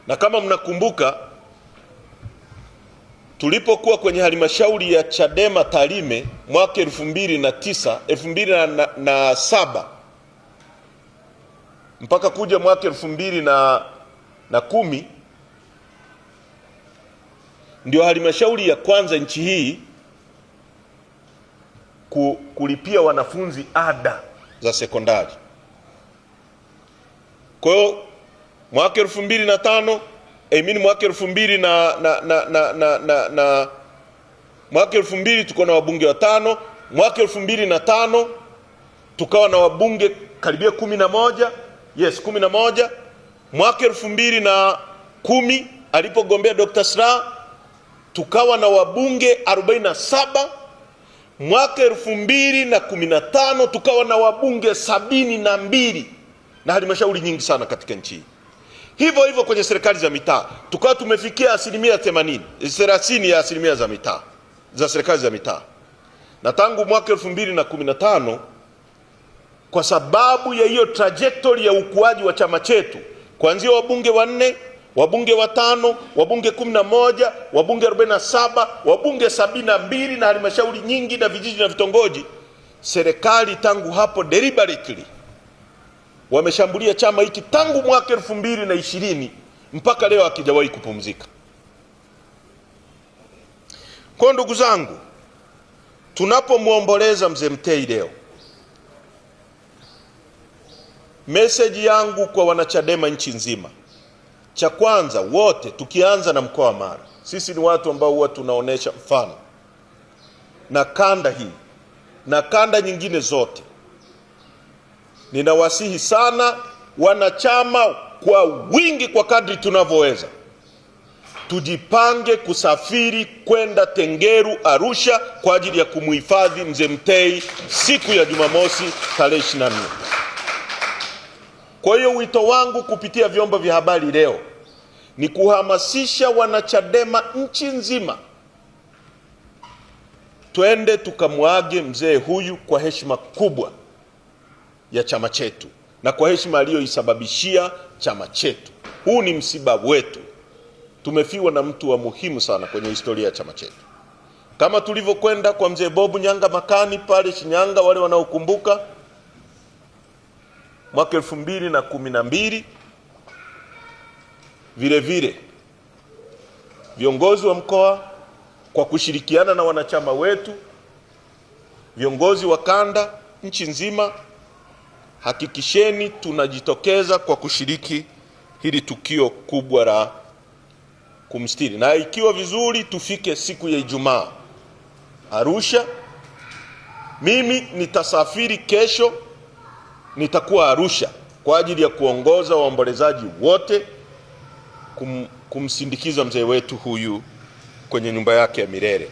Na kama mnakumbuka, tulipokuwa kwenye halmashauri ya Chadema Tarime mwaka 2007 mpaka kuja mwaka 2010, ndio halmashauri ya kwanza nchi hii kulipia wanafunzi ada za sekondari. Kwa hiyo mwaka 2005 mwaka 2000 tuko na wabunge watano. Mwaka 2005 tukawa na wabunge karibia 11. Yes, 11. Mwaka 2010 alipogombea Dr. Slaa tukawa na wabunge 47. Mwaka 2015 tukawa na wabunge 72 na halmashauri nyingi sana katika nchi hii. Hivyo hivyo kwenye serikali za mitaa tukawa tumefikia 30% ya asilimia za mitaa za serikali za mitaa. Na tangu mwaka 2015, kwa sababu ya hiyo trajectory ya ukuaji wa chama chetu, kuanzia wabunge 4, wabunge 5, wabunge 11, wabunge 47, wabunge 72 na halmashauri nyingi na vijiji na vitongoji, serikali tangu hapo deliberately wameshambulia chama hiki tangu mwaka 2020 mpaka leo hakijawahi kupumzika. Kwa ndugu zangu, tunapomwomboleza mzee Mtei leo, message yangu kwa wanachadema nchi nzima, cha kwanza wote, tukianza na mkoa wa Mara, sisi ni watu ambao huwa tunaonesha mfano, na kanda hii na kanda nyingine zote, ninawasihi sana wanachama kwa wingi, kwa kadri tunavyoweza, tujipange kusafiri kwenda Tengeru, Arusha kwa ajili ya kumuhifadhi mzee Mtei siku ya Jumamosi tarehe 24. Kwa hiyo wito wangu kupitia vyombo vya habari leo ni kuhamasisha wanachadema nchi nzima, twende tukamwage mzee huyu kwa heshima kubwa ya chama chetu na kwa heshima aliyoisababishia chama chetu. Huu ni msiba wetu. Tumefiwa na mtu wa muhimu sana kwenye historia ya chama chetu. Kama tulivyokwenda kwa mzee Bobu Nyanga Makani pale Shinyanga, wale wanaokumbuka, mwaka 2012, vile vile viongozi wa mkoa kwa kushirikiana na wanachama wetu, viongozi wa kanda nchi nzima, hakikisheni tunajitokeza kwa kushiriki hili tukio kubwa la kumstiri. Na ikiwa vizuri tufike siku ya Ijumaa Arusha. Mimi nitasafiri kesho, nitakuwa Arusha kwa ajili ya kuongoza waombolezaji wote kumsindikiza mzee wetu huyu kwenye nyumba yake ya milele.